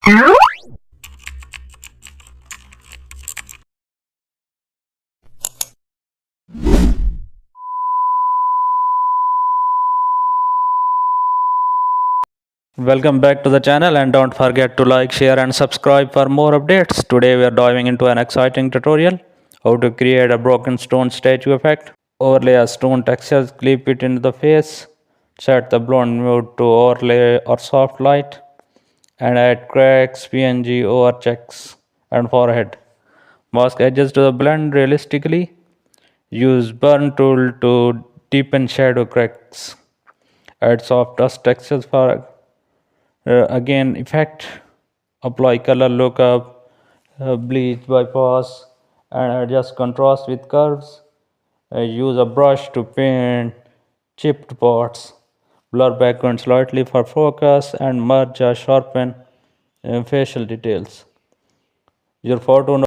Welcome back to the channel, and don't forget to like, share and subscribe for more updates. Today we are diving into an exciting tutorial how to create a broken stone statue effect. Overlay a stone texture, clip it into the face, set the blend mode to overlay or soft light, and add cracks, PNG, overchecks and forehead. Mask edges to the blend realistically. Use burn tool to deepen shadow cracks. Add soft dust textures for again effect. Apply color lookup, bleach bypass and adjust contrast with curves. Use a brush to paint chipped parts. Blur background slightly for focus and merge or sharpen facial details. Your photo